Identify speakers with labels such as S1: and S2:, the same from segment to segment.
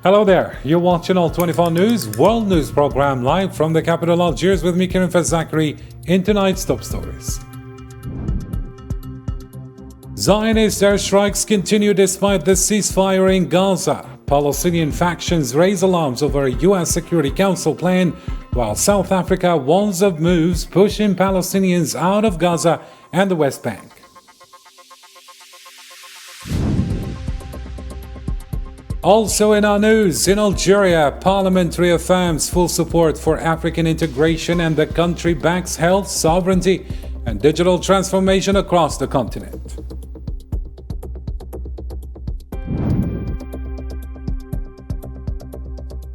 S1: Hello there, you're watching All 24 News, world news program live from the capital Algiers with me, Karim Zachary, in tonight's top stories. Zionist airstrikes continue despite the ceasefire in Gaza. Palestinian factions raise alarms over a U.S. Security Council plan, while South Africa warns of moves pushing Palestinians out of Gaza and the West Bank. Also in our news, in Algeria, Parliament reaffirms full support for African integration and the country backs health, sovereignty, and digital transformation across the continent.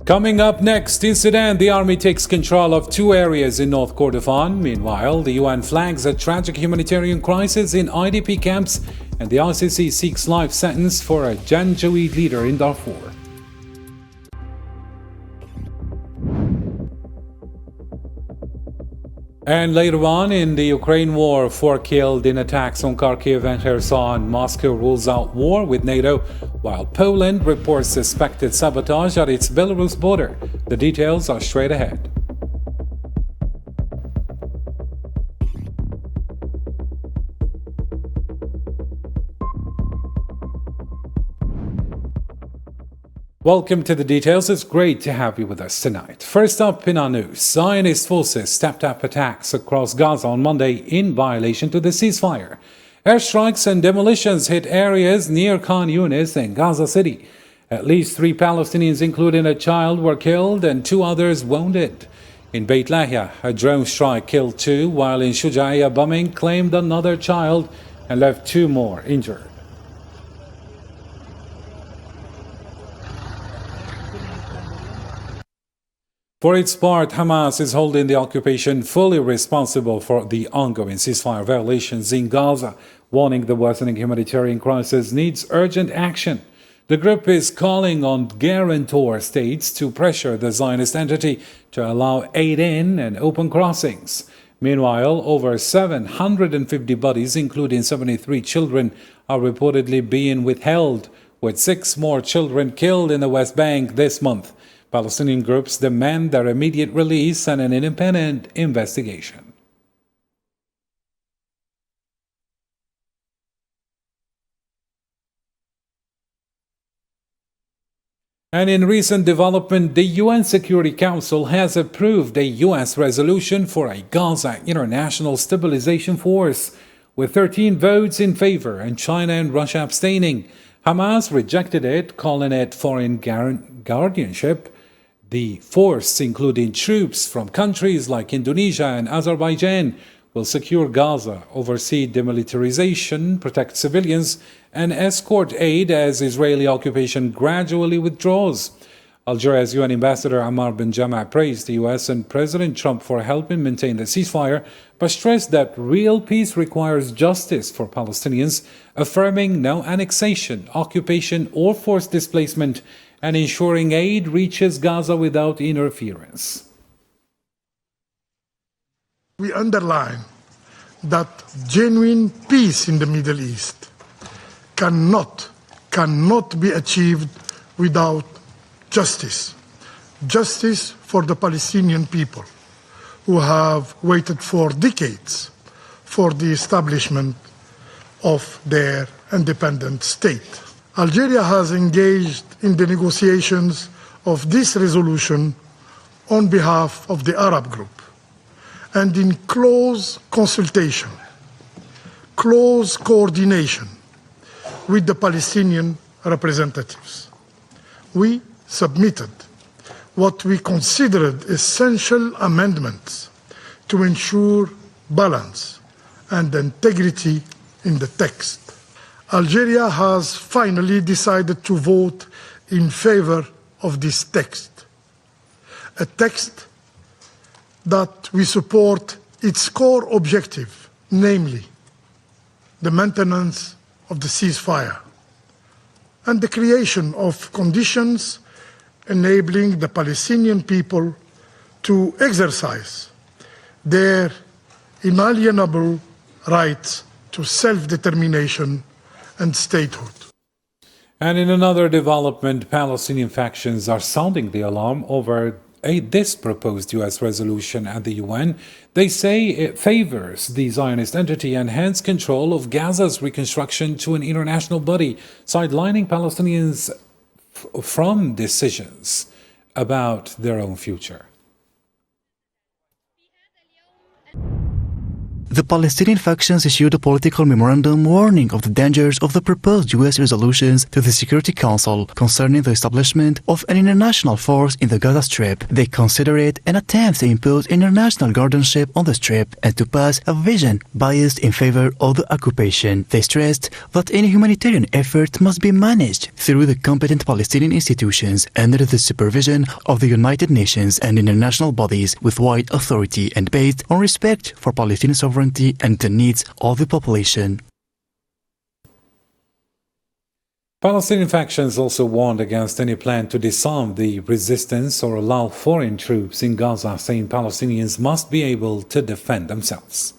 S1: Coming up next, in Sudan, the army takes control of 2 areas in North Kordofan. Meanwhile, the UN flags a tragic humanitarian crisis in IDP camps, and the ICC seeks life sentence for a Janjaweed leader in Darfur. And later on, in the Ukraine war, 4 killed in attacks on Kharkiv and Kherson. Moscow rules out war with NATO, while Poland reports suspected sabotage at its Belarus border. The details are straight ahead. Welcome to the details. It's great to have you with us tonight. First up in our news, Zionist forces stepped up attacks across Gaza on Monday in violation to the ceasefire. Airstrikes and demolitions hit areas near Khan Yunis and Gaza City. At least 3 Palestinians, including a child, were killed and 2 others wounded. In Beit Lahia, a drone strike killed 2, while in Shujaiya, bombing claimed another child and left 2 more injured. For its part, Hamas is holding the occupation fully responsible for the ongoing ceasefire violations in Gaza, warning the worsening humanitarian crisis needs urgent action. The group is calling on guarantor states to pressure the Zionist entity to allow aid in and open crossings. Meanwhile, over 750 bodies, including 73 children, are reportedly being withheld, with 6 more children killed in the West Bank this month. Palestinian groups demand their immediate release and an independent investigation. And in recent development, the UN Security Council has approved a U.S. resolution for a Gaza International Stabilization Force, with 13 votes in favor and China and Russia abstaining. Hamas rejected it, calling it foreign guardianship. The force, including troops from countries like Indonesia and Azerbaijan, will secure Gaza, oversee demilitarization, protect civilians, and escort aid as Israeli occupation gradually withdraws. Algeria's UN Ambassador Ammar bin Jama praised the US and President Trump for helping maintain the ceasefire, but stressed that real peace requires justice for Palestinians, affirming no annexation, occupation, or forced displacement, and ensuring aid reaches Gaza without interference.
S2: We underline that genuine peace in the Middle East cannot be achieved without justice. Justice for the Palestinian people who have waited for decades for the establishment of their independent state. Algeria has engaged in the negotiations of this resolution on behalf of the Arab group and in close consultation, close coordination with the Palestinian representatives. We submitted what we considered essential amendments to ensure balance and integrity in the text. Algeria has finally decided to vote in favor of this text, a text that we support its core objective, namely the maintenance of the ceasefire and the creation of conditions enabling the Palestinian people to exercise their inalienable rights to self-determination and statehood.
S1: And in another development, Palestinian factions are sounding the alarm over this proposed U.S. resolution at the UN. They say it favors the Zionist entity and hands control of Gaza's reconstruction to an international body, sidelining Palestinians from decisions about their own future.
S3: The Palestinian factions issued a political memorandum warning of the dangers of the proposed U.S. resolutions to the Security Council concerning the establishment of an international force in the Gaza Strip. They consider it an attempt to impose international guardianship on the Strip and to pass a vision biased in favor of the occupation. They stressed that any humanitarian effort must be managed through the competent Palestinian institutions under the supervision of the United Nations and international bodies with wide authority and based on respect for Palestinian sovereignty and the needs of the population.
S1: Palestinian factions also warned against any plan to disarm the resistance or allow foreign troops in Gaza, saying Palestinians must be able to defend themselves.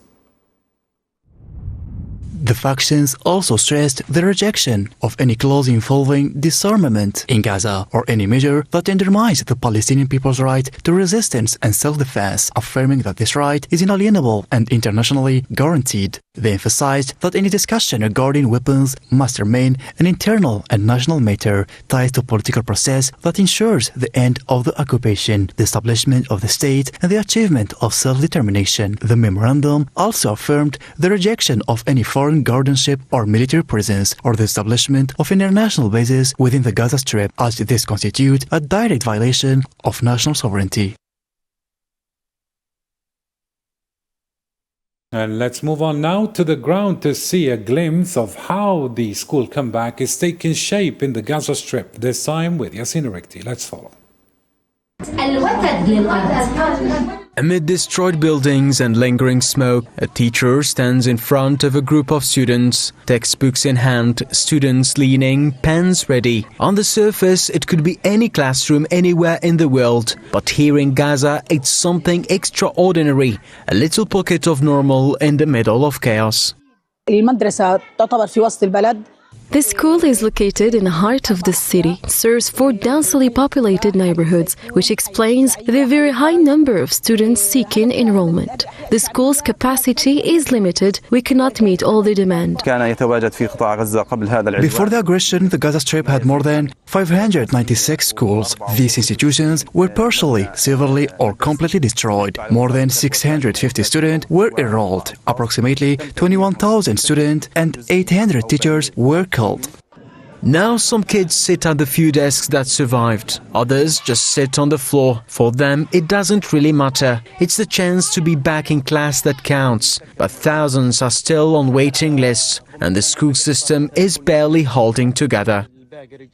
S3: The factions also stressed the rejection of any clause involving disarmament in Gaza or any measure that undermines the Palestinian people's right to resistance and self-defense, affirming that this right is inalienable and internationally guaranteed. They emphasized that any discussion regarding weapons must remain an internal and national matter tied to a political process that ensures the end of the occupation, the establishment of the state, and the achievement of self-determination. The memorandum also affirmed the rejection of any foreign guardianship or military presence or the establishment of international bases within the Gaza Strip, as this constitutes a direct violation of national sovereignty.
S1: And let's move on now to the ground to see a glimpse of how the school comeback is taking shape in the Gaza Strip, this time with Yasin Rikti. Let's follow.
S4: Amid destroyed buildings and lingering smoke, a teacher stands in front of a group of students, textbooks in hand, students leaning, pens ready. On the surface, it could be any classroom anywhere in the world, but here in Gaza, it's something extraordinary, a little pocket of normal in the middle of chaos.
S5: The school is located in the heart of the city, serves 4 densely populated neighborhoods, which explains the very high number of students seeking enrollment. The school's capacity is limited. We cannot meet all the demand.
S3: Before the aggression, the Gaza Strip had more than 596 schools. These institutions were partially, severely, or completely destroyed. More than 650 students were enrolled. Approximately 21,000 students and 800 teachers were killed.
S4: Now some kids sit at the few desks that survived. Others just sit on the floor. For them, it doesn't really matter. It's the chance to be back in class that counts. But thousands are still on waiting lists, and the school system is barely holding together.
S5: During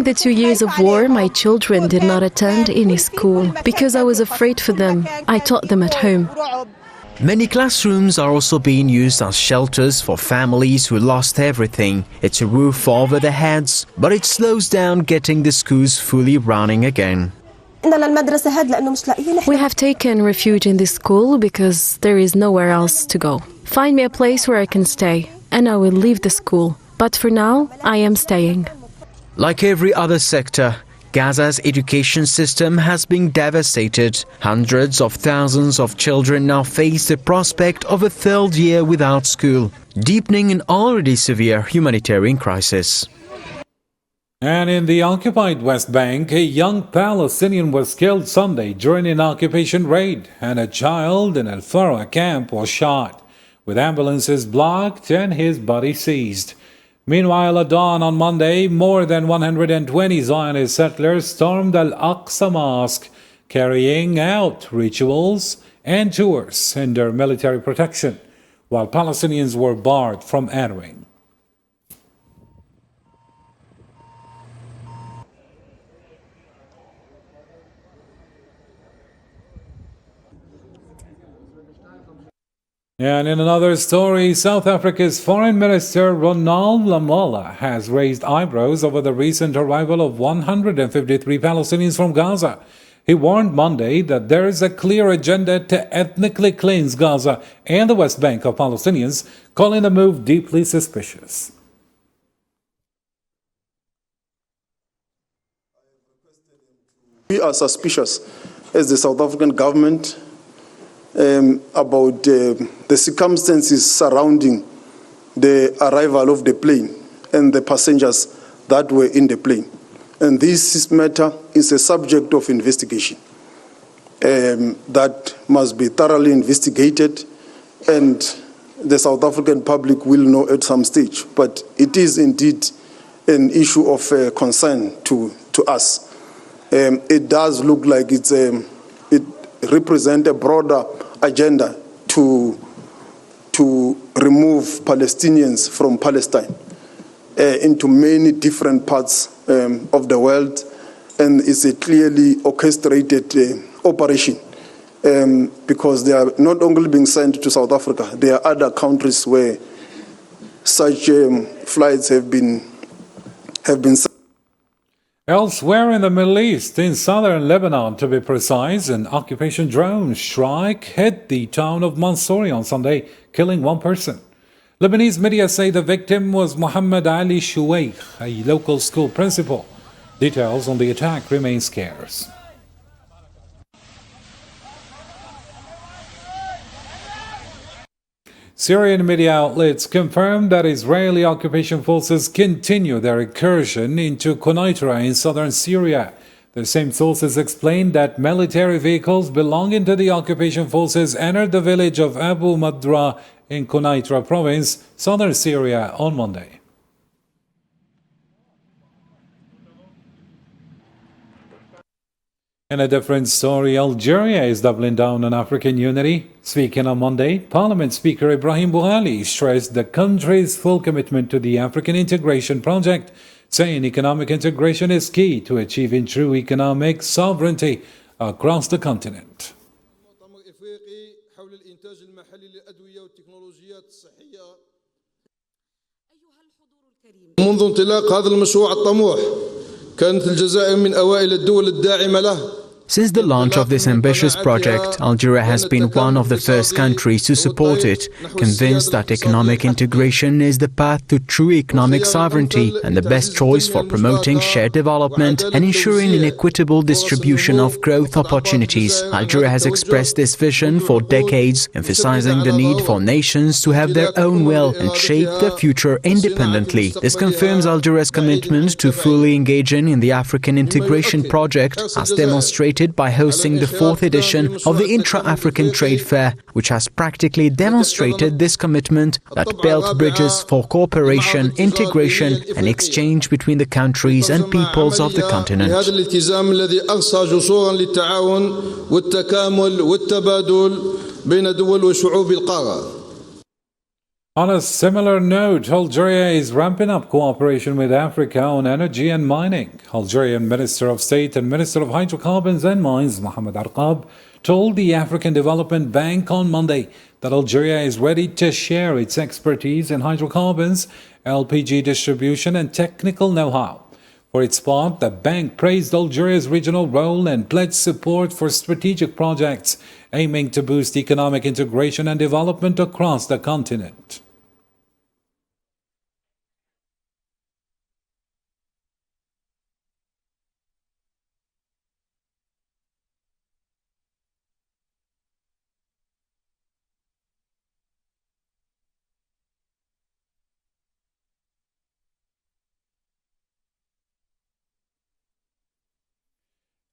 S5: the 2 years of war, my children did not attend any school because I was afraid for them. I taught them at home.
S4: Many classrooms are also being used as shelters for families who lost everything. It's a roof over their heads, but it slows down getting the schools fully running again.
S5: We have taken refuge in this school because there is nowhere else to go. Find me a place where I can stay, and I will leave the school. But for now, I am staying.
S4: Like every other sector, Gaza's education system has been devastated. Hundreds of thousands of children now face the prospect of a 3rd year without school, deepening an already severe humanitarian crisis.
S1: And in the occupied West Bank, a young Palestinian was killed Sunday during an occupation raid, and a child in Al Farah camp was shot, with ambulances blocked and his body seized. Meanwhile, at dawn on Monday, more than 120 Zionist settlers stormed Al-Aqsa Mosque, carrying out rituals and tours under military protection, while Palestinians were barred from entering. And in another story, South Africa's Foreign Minister Ronald Lamola has raised eyebrows over the recent arrival of 153 Palestinians from Gaza. He warned Monday that there is a clear agenda to ethnically cleanse Gaza and the West Bank of Palestinians, calling the move deeply suspicious.
S6: We are suspicious as the South African government about the circumstances surrounding the arrival of the plane and the passengers that were in the plane. And this matter is a subject of investigation that must be thoroughly investigated, and the South African public will know at some stage. But it is indeed an issue of concern to us. It does look like it represents a broader agenda to remove Palestinians from Palestine into many different parts of the world, and it's a clearly orchestrated operation because they are not only being sent to South Africa, there are other countries where such flights have been sent.
S1: Elsewhere in the Middle East, in southern Lebanon to be precise, an occupation drone strike hit the town of Mansouri on Sunday, killing one person. Lebanese media say the victim was Mohammed Ali Shuweikh, a local school principal. Details on the attack remain scarce. Syrian media outlets confirmed that Israeli occupation forces continue their incursion into Qunait in southern Syria. The same sources explained that military vehicles belonging to the occupation forces entered the village of Abu Madra in Qunait province, southern Syria, on Monday. In a different story, Algeria is doubling down on African unity. Speaking on Monday, Parliament Speaker Ibrahim Boughali stressed the country's full commitment to the African integration project, saying economic integration is key to achieving true economic sovereignty across the continent.
S7: منذ انطلاق هذا المشروع الطموح كانت الجزائر من أوائل الدول الداعمة له.
S4: Since the launch of this ambitious project, Algeria has been one of the first countries to support it, convinced that economic integration is the path to true economic sovereignty and the best choice for promoting shared development and ensuring an equitable distribution of growth opportunities. Algeria has expressed this vision for decades, emphasizing the need for nations to have their own will and shape their future independently. This confirms Algeria's commitment to fully engaging in the African integration project, as demonstrated by hosting the 4th edition of the Intra-African Trade Fair, which has practically demonstrated this commitment that built bridges for cooperation, integration and exchange between the countries and peoples of the continent.
S1: On a similar note, Algeria is ramping up cooperation with Africa on energy and mining. Algerian Minister of State and Minister of Hydrocarbons and Mines, Mohamed Arqab, told the African Development Bank on Monday that Algeria is ready to share its expertise in hydrocarbons, LPG distribution and technical know-how. For its part, the bank praised Algeria's regional role and pledged support for strategic projects aiming to boost economic integration and development across the continent.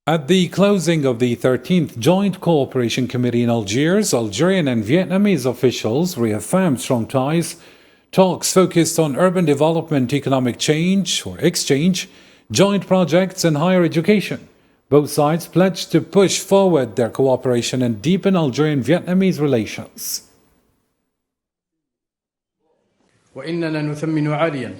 S1: At the closing of the 13th Joint Cooperation Committee in Algiers, Algerian and Vietnamese officials reaffirmed strong ties. Talks focused on urban development, economic change or exchange, joint projects and higher education. Both sides pledged to push forward their cooperation and deepen Algerian-Vietnamese relations.
S8: وإننا نثمن عاليا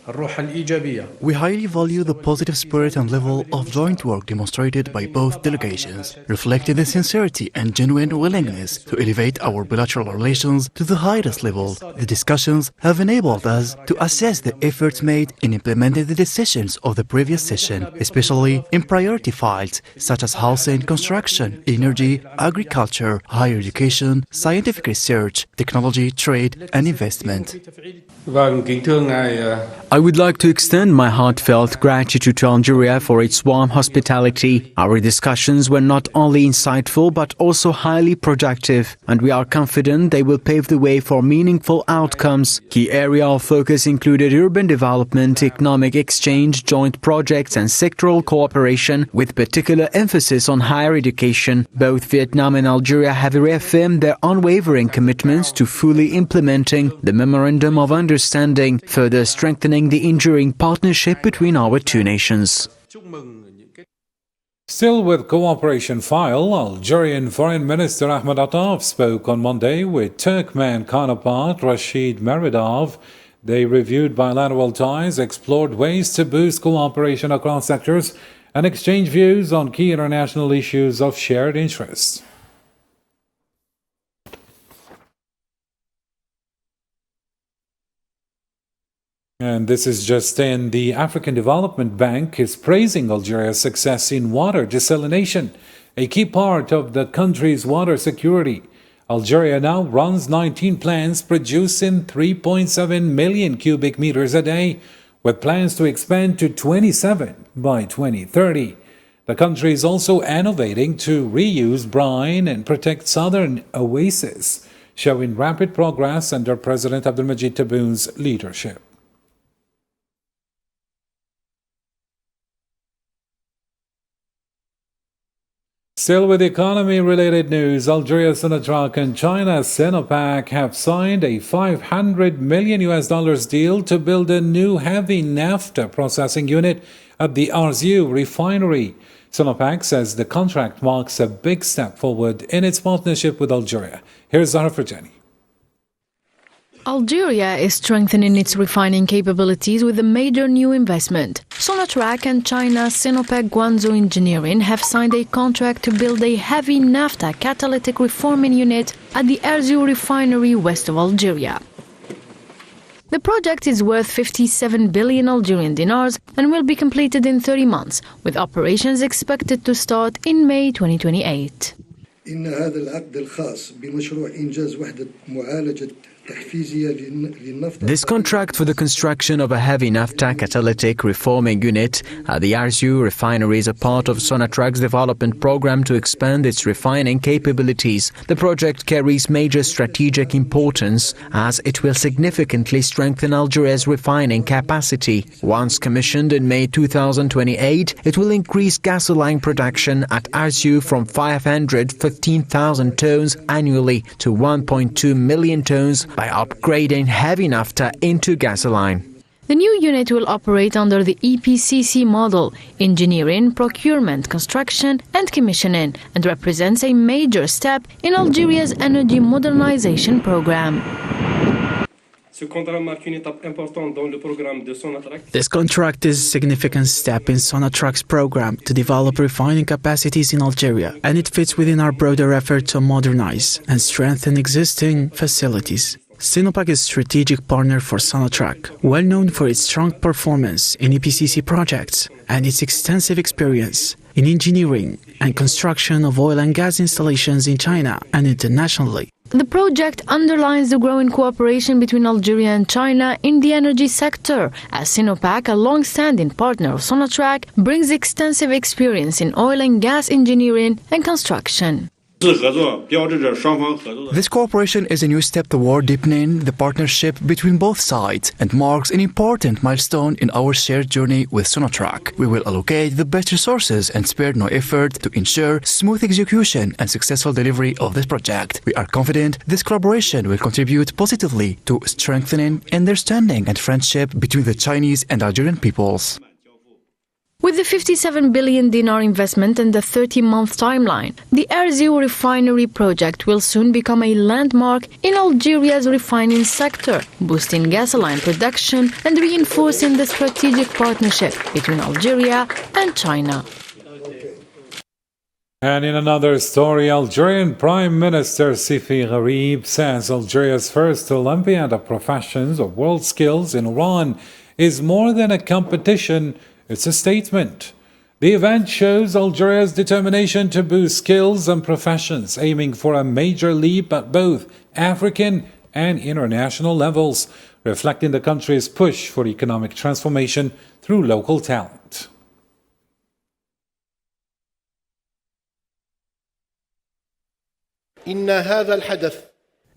S8: الروح الإيجابية.
S3: We highly value the positive spirit and level of joint work demonstrated by both delegations, reflecting the sincerity and genuine willingness to elevate our bilateral relations to the highest level. The discussions have enabled us to assess the efforts made in implementing the decisions of the previous session, especially in priority files such as housing, construction, energy, agriculture, higher education, scientific research, technology, trade, and investment.
S4: I would like to extend my heartfelt gratitude to Algeria for its warm hospitality. Our discussions were not only insightful but also highly productive, and we are confident they will pave the way for meaningful outcomes. Key area of focus included urban development, economic exchange, joint projects and sectoral cooperation, with particular emphasis on higher education. Both Vietnam and Algeria have reaffirmed their unwavering commitments to fully implementing the Memorandum of Understanding, further strengthening the enduring partnership between our two nations.
S1: Still with cooperation file, Algerian Foreign Minister Ahmed Attaf spoke on Monday with Turkmen counterpart Rashid Meredov. They reviewed bilateral ties, explored ways to boost cooperation across sectors, and exchanged views on key international issues of shared interest. And this is just in. The African Development Bank is praising Algeria's success in water desalination, a key part of the country's water security. Algeria now runs 19 plants producing 3.7 million cubic meters a day, with plans to expand to 27 by 2030. The country is also innovating to reuse brine and protect southern oases, showing rapid progress under President Abdelmajid Tebboun's leadership. Still with economy-related news, Algeria, Sonatrach, and China, Sinopec, have signed a $500 million deal to build a new heavy naphtha processing unit at the Arzew refinery. Sinopec says the contract marks a big step forward in its partnership with Algeria. Here's Zahra Farjani.
S5: Algeria is strengthening its refining capabilities with a major new investment. Sonatrach and China's Sinopec Guangzhou Engineering have signed a contract to build a heavy naphtha catalytic reforming unit at the Arzew refinery west of Algeria. The project is worth 57 billion Algerian dinars and will be completed in 30 months, with operations expected to start in May 2028.
S9: إن هذا العقد الخاص بمشروع إنجاز وحدة معالجة
S4: This contract for the construction of a heavy naphtha catalytic reforming unit at the Arzew refinery is a part of Sonatrach's development program to expand its refining capabilities. The project carries major strategic importance as it will significantly strengthen Algeria's refining capacity. Once commissioned in May 2028, it will increase gasoline production at Arzew from 515,000 tons annually to 1.2 million tons by upgrading heavy naphtha into gasoline.
S5: The new unit will operate under the EPCC model, engineering, procurement, construction and commissioning, and represents a major step in Algeria's energy modernization program.
S3: This contract is a significant step in Sonatrach's program to develop refining capacities in Algeria, and it fits within our broader effort to modernize and strengthen existing facilities. Sinopec is a strategic partner for Sonatrach, well known for its strong performance in EPCC projects and its extensive experience in engineering and construction of oil and gas installations in China and internationally.
S5: The project underlines the growing cooperation between Algeria and China in the energy sector, as Sinopec, a long-standing partner of Sonatrach, brings extensive experience in oil and gas engineering and construction.
S3: This cooperation is a new step toward deepening the partnership between both sides and marks an important milestone in our shared journey with Sonatrach. We will allocate the best resources and spare no effort to ensure smooth execution and successful delivery of this project. We are confident this collaboration will contribute positively to strengthening understanding and friendship between the Chinese and Algerian peoples.
S5: With the 57 billion dinar investment and the 30-month timeline, the Arzew refinery project will soon become a landmark in Algeria's refining sector, boosting gasoline production and reinforcing the strategic partnership between Algeria and China.
S1: And in another story, Algerian Prime Minister Sifi Gharib says Algeria's first Olympiad of Professions or World Skills in Iran is more than a competition, it's a statement. The event shows Algeria's determination to boost skills and professions, aiming for a major leap at both African and international levels, reflecting the country's push for economic transformation through local talent.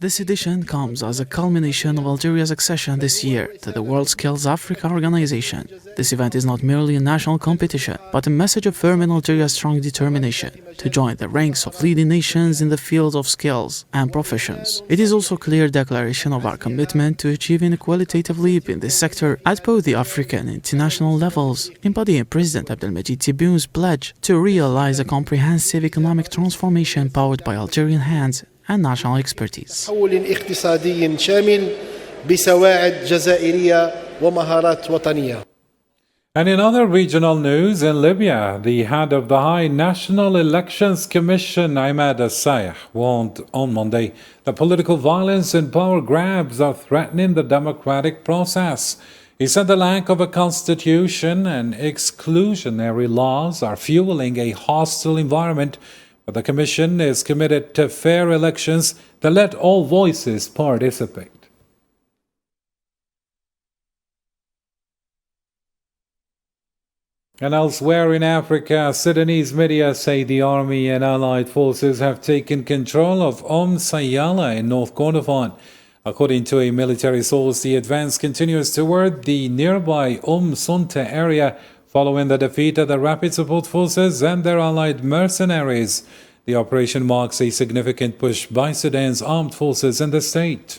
S3: This edition comes as a culmination of Algeria's accession this year to the World Skills Africa organization. This event is not merely a national competition, but a message affirming Algeria's strong determination to join the ranks of leading nations in the field of skills and professions. It is also a clear declaration of our commitment to achieving a qualitative leap in this sector at both the African and international levels, embodying President Abdelmajid Tebboun's pledge to realize a comprehensive economic transformation powered by Algerian hands and national expertise.
S8: تحول اقتصادي شامل بسواعد جزائرية ومهارات وطنية.
S1: And in other regional news, in Libya, the head of the High National Elections Commission, Ahmed Al-Sayh, warned on Monday that political violence and power grabs are threatening the democratic process. He said the lack of a constitution and exclusionary laws are fueling a hostile environment, but the Commission is committed to fair elections that let all voices participate. And elsewhere in Africa, Sudanese media say the army and allied forces have taken control of Sayala in North Kordofan. According to a military source, the advance continues toward the nearby Sunta area following the defeat of the Rapid Support Forces and their allied mercenaries. The operation marks a significant push by Sudan's armed forces in the state.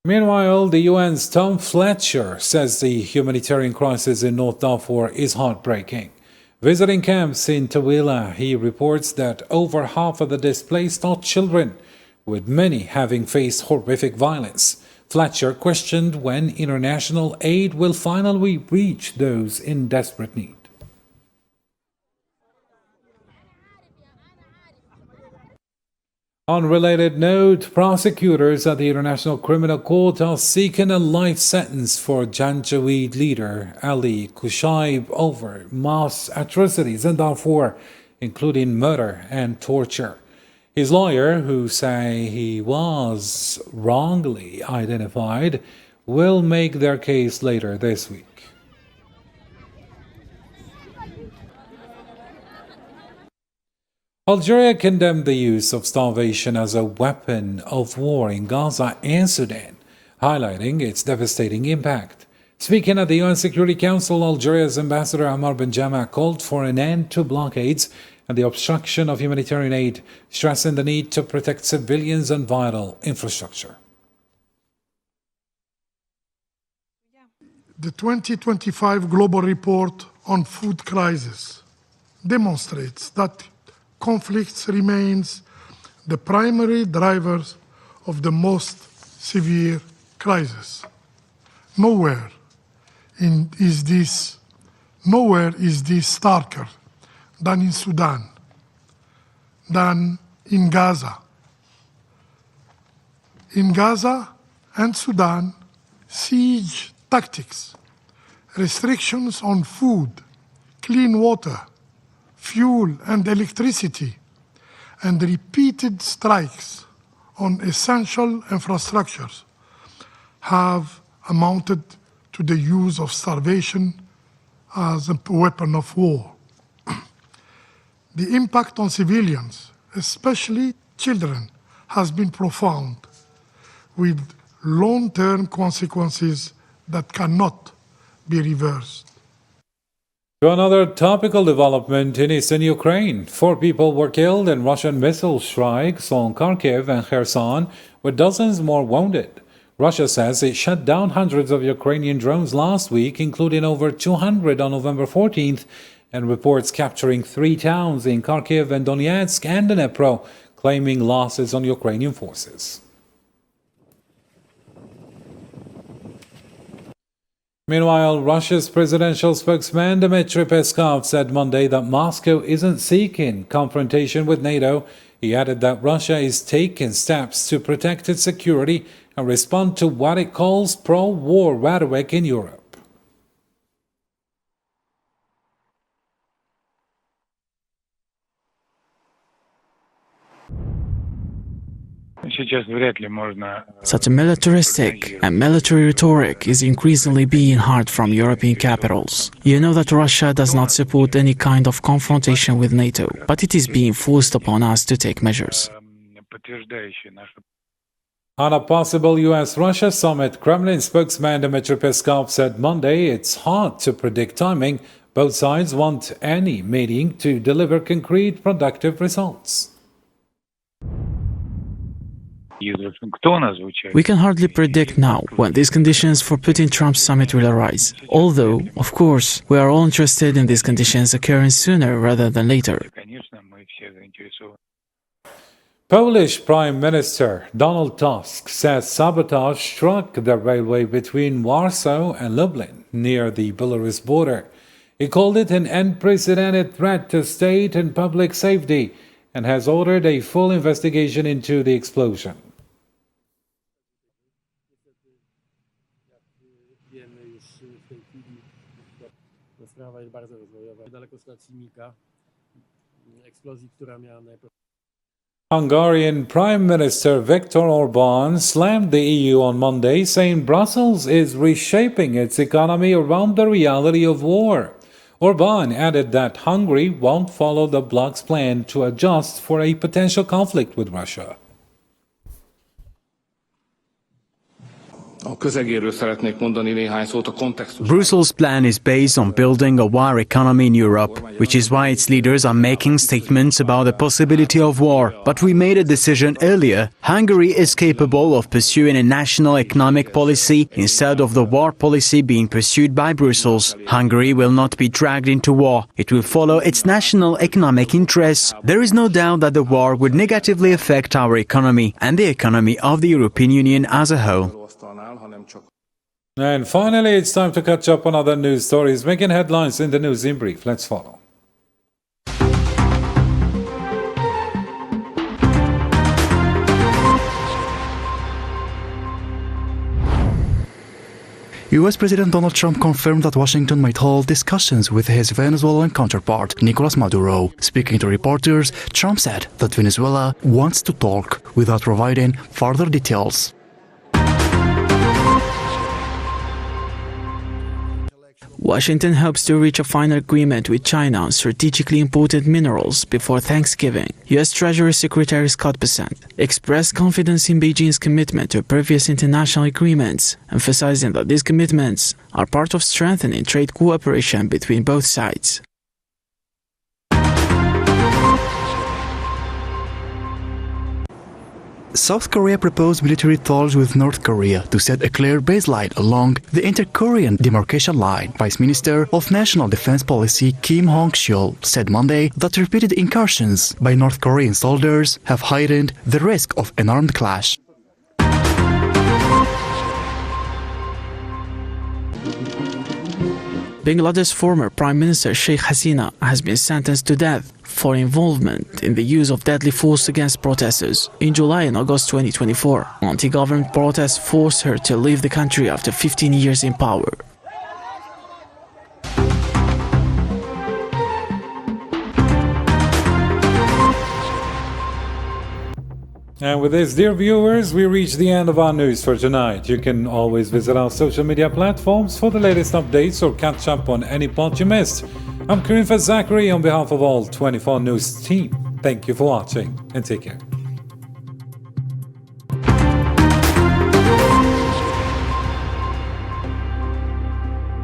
S1: Meanwhile, the UN's Tom Fletcher says the humanitarian crisis in North Darfur is heartbreaking. Visiting camps in Tawila, he reports that over half of the displaced are children, with many having faced horrific violence. Fletcher questioned when international aid will finally reach those in desperate need. On a related note, prosecutors at the International Criminal Court are seeking a life sentence for Janjaweed leader Ali Kushaib over mass atrocities in Darfur, including murder and torture. His lawyer, who say he was wrongly identified, will make their case later this week. Algeria condemned the use of starvation as a weapon of war in Gaza and Sudan, highlighting its devastating impact. Speaking at the UN Security Council, Algeria's ambassador Ammar Ben Jama called for an end to blockades and the obstruction of humanitarian aid, stressing the need to protect civilians and vital infrastructure.
S2: The 2025 Global Report on Food Crisis demonstrates that conflicts remains the primary drivers of the most severe crisis. Nowhere is this starker than in Sudan, than in Gaza. In Gaza and Sudan, siege tactics, restrictions on food, clean water, fuel and electricity, and repeated strikes on essential infrastructures have amounted to the use of starvation as a weapon of war. The impact on civilians, especially children, has been profound, with long-term consequences that cannot be reversed.
S1: To another topical development in eastern Ukraine. 4 people were killed in Russian missile strikes on Kharkiv and Kherson, with dozens more wounded. Russia says it shut down hundreds of Ukrainian drones last week, including over 200 on November 14th, and reports capturing 3 towns in Kharkiv and Donetsk and Dnipro, claiming losses on Ukrainian forces. Meanwhile, Russia's presidential spokesman Dmitry Peskov said Monday that Moscow isn't seeking confrontation with NATO. He added that Russia is taking steps to protect its security and respond to what it calls pro-war rhetoric in Europe.
S10: Such a militaristic and military rhetoric is increasingly being heard from European capitals. You know that Russia does not support any kind of confrontation with NATO, but it is being forced upon us to take measures.
S1: On a possible US-Russia summit, Kremlin spokesman Dmitry Peskov said Monday it's hard to predict timing. Both sides want any meeting to deliver concrete, productive results.
S10: We can hardly predict now when these conditions for Putin-Trump summit will arise. Although, of course, we are all interested in these conditions occurring sooner rather than later.
S1: Polish Prime Minister Donald Tusk says sabotage struck the railway between Warsaw and Lublin near the Belarus border. He called it an unprecedented threat to state and public safety and has ordered a full investigation into the explosion. Hungarian Prime Minister Viktor Orbán slammed the EU on Monday, saying Brussels is reshaping its economy around the reality of war. Orbán added that Hungary won't follow the bloc's plan to adjust for a potential conflict with Russia.
S4: Brussels' plan is based on building a war economy in Europe, which is why its leaders are making statements about the possibility of war. But we made a decision earlier. Hungary is capable of pursuing a national economic policy instead of the war policy being pursued by Brussels. Hungary will not be dragged into war. It will follow its national economic interests. There is no doubt that the war would negatively affect our economy and the economy of the European Union as a whole.
S1: And finally, it's time to catch up on other news stories making headlines in the news in brief. Let's follow.
S3: US President Donald Trump confirmed that Washington might hold discussions with his Venezuelan counterpart, Nicolas Maduro. Speaking to reporters, Trump said that Venezuela wants to talk without providing further details.
S10: Washington hopes to reach a final agreement with China on strategically important minerals before Thanksgiving. U.S. Treasury Secretary Scott Bessent expressed confidence in Beijing's commitment to previous international agreements, emphasizing that these commitments are part of strengthening trade cooperation between both sides.
S3: South Korea proposed military talks with North Korea to set a clear baseline along the inter-Korean demarcation line. Vice Minister of National Defense Policy Kim Hong-cheol said Monday that repeated incursions by North Korean soldiers have heightened the risk of an armed clash.
S10: Bangladesh's former Prime Minister Sheikh Hasina has been sentenced to death for involvement in the use of deadly force against protesters. In July and August 2024, anti-government protests forced her to leave the country after 15 years in power.
S1: And with this, dear viewers, we reach the end of our news for tonight. You can always visit our social media platforms for the latest updates or catch up on any part you missed. I'm Karim Zachary on behalf of all 24 News team. Thank you for watching and take care.